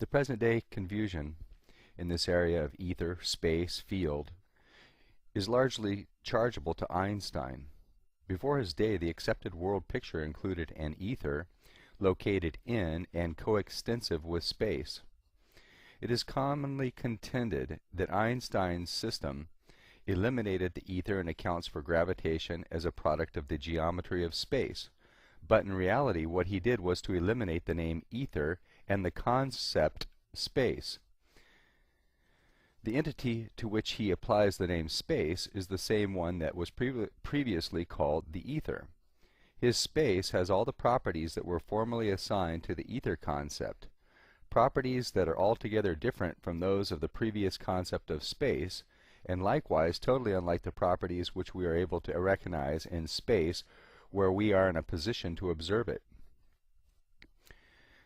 The present-day confusion in this area of ether, space, field is largely chargeable to Einstein. Before his day, the accepted world picture included an ether located in and coextensive with space. It is commonly contended that Einstein's system eliminated the ether and accounts for gravitation as a product of the geometry of space. But in reality, what he did was to eliminate the name ether and the concept space. The entity to which he applies the name space is the same one that was previously called the ether. His space has all the properties that were formerly assigned to the ether concept, properties that are altogether different from those of the previous concept of space, and likewise totally unlike the properties which we are able to recognize in space where we are in a position to observe it.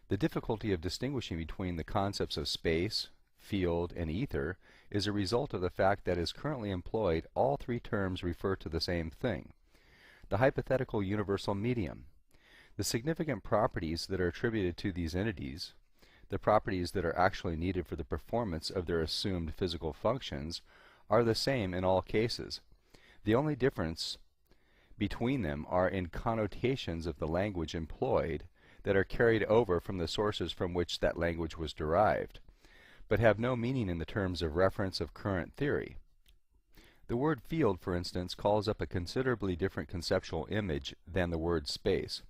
The difficulty of distinguishing between the concepts of space, field, and ether is a result of the fact that as currently employed, all three terms refer to the same thing: the hypothetical universal medium. The significant properties that are attributed to these entities, the properties that are actually needed for the performance of their assumed physical functions, are the same in all cases. The only difference between them are in connotations of the language employed that are carried over from the sources from which that language was derived, but have no meaning in the terms of reference of current theory. The word field, for instance, calls up a considerably different conceptual image than the word space.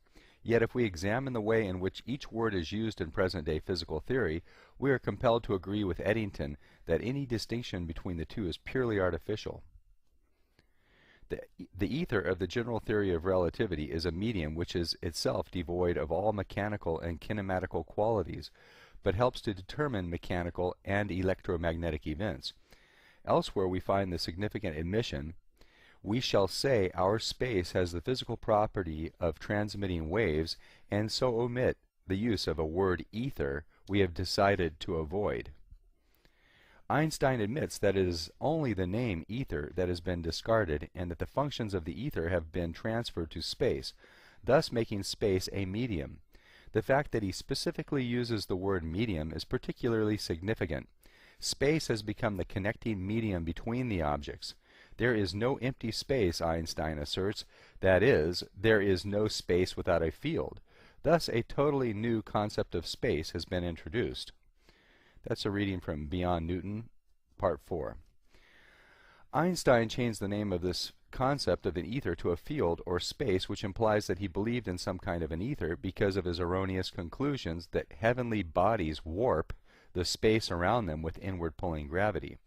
Yet if we examine the way in which each word is used in present-day physical theory, we are compelled to agree with Eddington that any distinction between the two is purely artificial. The ether of the general theory of relativity is a medium which is itself devoid of all mechanical and kinematical qualities, but helps to determine mechanical and electromagnetic events. Elsewhere we find the significant admission, "We shall say our space has the physical property of transmitting waves, and so omit the use of a word ether we have decided to avoid." Einstein admits that it is only the name ether that has been discarded and that the functions of the ether have been transferred to space, thus making space a medium. The fact that he specifically uses the word medium is particularly significant. Space has become the connecting medium between the objects. There is no empty space, Einstein asserts. That is, there is no space without a field. Thus, a totally new concept of space has been introduced. That's a reading from Beyond Newton, Part 4. Einstein changed the name of this concept of an ether to a field or space, which implies that he believed in some kind of an ether because of his erroneous conclusions that heavenly bodies warp the space around them with inward pulling gravity.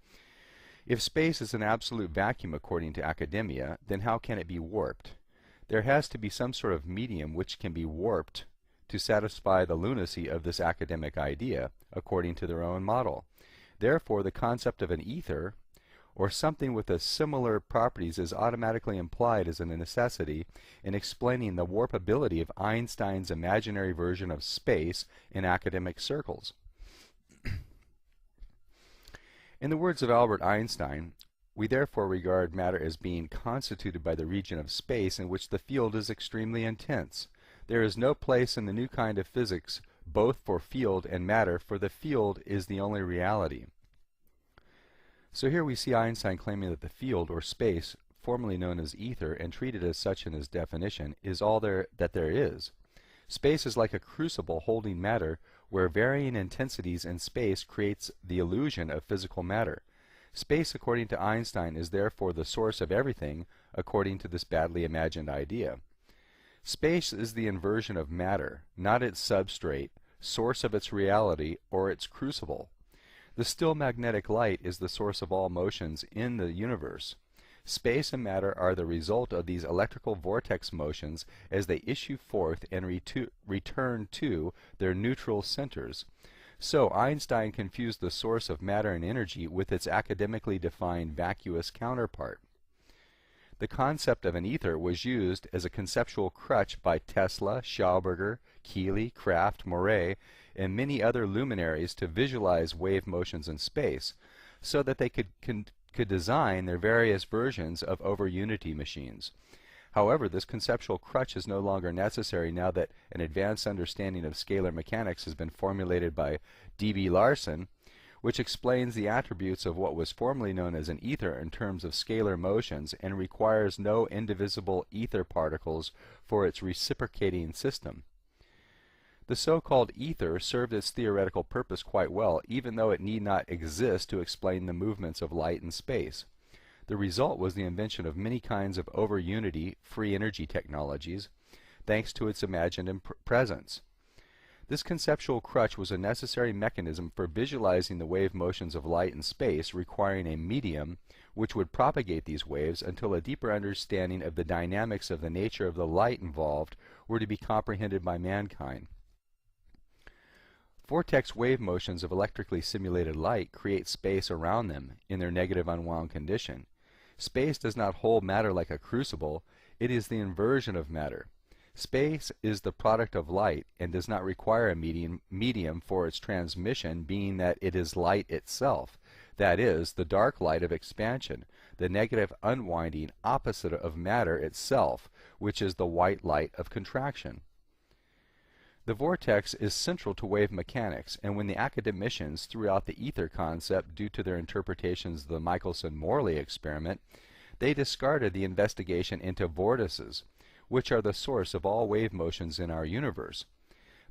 If space is an absolute vacuum according to academia, then how can it be warped? There has to be some sort of medium which can be warped to satisfy the lunacy of this academic idea, according to their own model. Therefore, the concept of an ether, or something with a similar properties, is automatically implied as a necessity in explaining the warpability of Einstein's imaginary version of space in academic circles. In the words of Albert Einstein, we therefore regard matter as being constituted by the region of space in which the field is extremely intense. There is no place in the new kind of physics both for field and matter, for the field is the only reality. So here we see Einstein claiming that the field, or space, formerly known as ether and treated as such in his definition, is all that there is. Space is like a crucible holding matter, where varying intensities in space creates the illusion of physical matter. Space, according to Einstein, is therefore the source of everything, according to this badly imagined idea. Space is the inversion of matter, not its substrate, source of its reality, or its crucible. The still magnetic light is the source of all motions in the universe. Space and matter are the result of these electrical vortex motions as they issue forth and return to their neutral centers. So Einstein confused the source of matter and energy with its academically defined vacuous counterpart. The concept of an ether was used as a conceptual crutch by Tesla, Schauberger, Keely, Kraft, Moret, and many other luminaries to visualize wave motions in space, so that they could design their various versions of over-unity machines. However, this conceptual crutch is no longer necessary now that an advanced understanding of scalar mechanics has been formulated by D.B. Larson, which explains the attributes of what was formerly known as an ether in terms of scalar motions and requires no indivisible ether particles for its reciprocating system. The so-called ether served its theoretical purpose quite well, even though it need not exist to explain the movements of light in space. The result was the invention of many kinds of over-unity, free energy technologies, thanks to its imagined presence. This conceptual crutch was a necessary mechanism for visualizing the wave motions of light in space, requiring a medium which would propagate these waves until a deeper understanding of the dynamics of the nature of the light involved were to be comprehended by mankind. Vortex wave motions of electrically simulated light create space around them in their negative unwound condition. Space does not hold matter like a crucible, it is the inversion of matter. Space is the product of light and does not require a medium for its transmission, being that it is light itself, that is, the dark light of expansion, the negative unwinding opposite of matter itself, which is the white light of contraction. The vortex is central to wave mechanics, and when the academicians threw out the ether concept due to their interpretations of the Michelson-Morley experiment, they discarded the investigation into vortices, which are the source of all wave motions in our universe.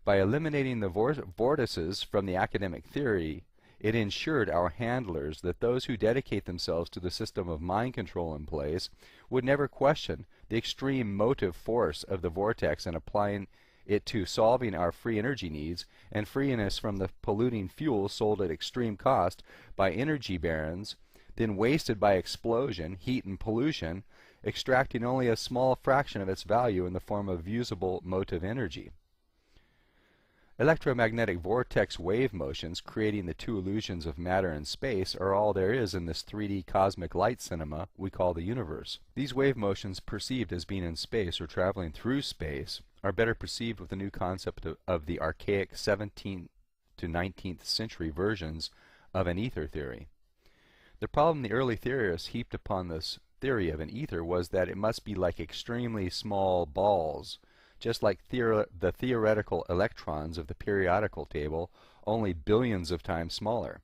By eliminating the vortices from the academic theory, it ensured our handlers that those who dedicate themselves to the system of mind control in place would never question the extreme motive force of the vortex in applying it to solving our free energy needs and freeing us from the polluting fuel sold at extreme cost by energy barons, then wasted by explosion, heat, and pollution, extracting only a small fraction of its value in the form of usable motive energy. Electromagnetic vortex wave motions, creating the two illusions of matter and space, are all there is in this 3D cosmic light cinema we call the universe. These wave motions, perceived as being in space or traveling through space, are better perceived with the new concept of the archaic 17th to 19th century versions of an ether theory. The problem the early theorists heaped upon this theory of an ether was that it must be like extremely small balls, just like the theoretical electrons of the periodical table, only billions of times smaller.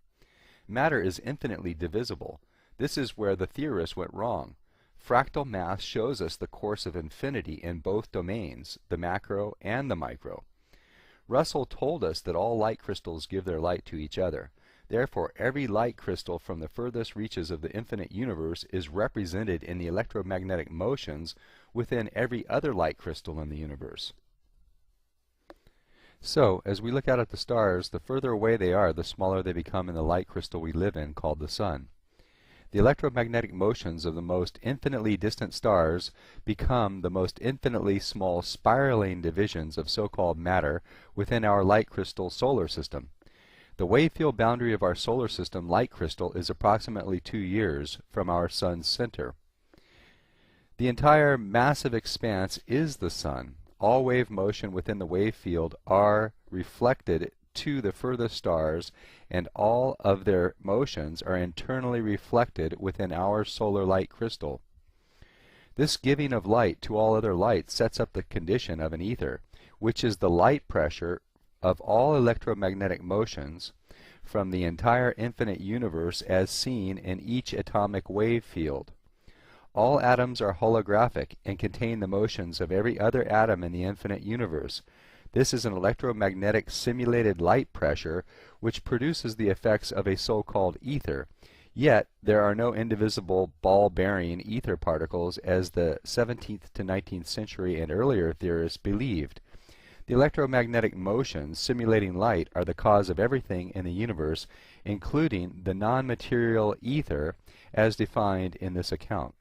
Matter is infinitely divisible. This is where the theorists went wrong. Fractal math shows us the course of infinity in both domains, the macro and the micro. Russell told us that all light crystals give their light to each other. Therefore, every light crystal from the furthest reaches of the infinite universe is represented in the electromagnetic motions within every other light crystal in the universe. So, as we look out at the stars, the further away they are, the smaller they become in the light crystal we live in, called the Sun. The electromagnetic motions of the most infinitely distant stars become the most infinitely small spiraling divisions of so-called matter within our light crystal solar system. The wave field boundary of our solar system light crystal is approximately 2 years from our Sun's center. The entire massive expanse is the Sun. All wave motion within the wave field are reflected to the furthest stars, and all of their motions are internally reflected within our solar light crystal. This giving of light to all other light sets up the condition of an ether, which is the light pressure of all electromagnetic motions from the entire infinite universe as seen in each atomic wave field. All atoms are holographic and contain the motions of every other atom in the infinite universe. This is an electromagnetic simulated light pressure which produces the effects of a so-called ether. Yet there are no indivisible ball-bearing ether particles as the 17th to 19th century and earlier theorists believed. The electromagnetic motions simulating light are the cause of everything in the universe, including the non-material ether as defined in this account.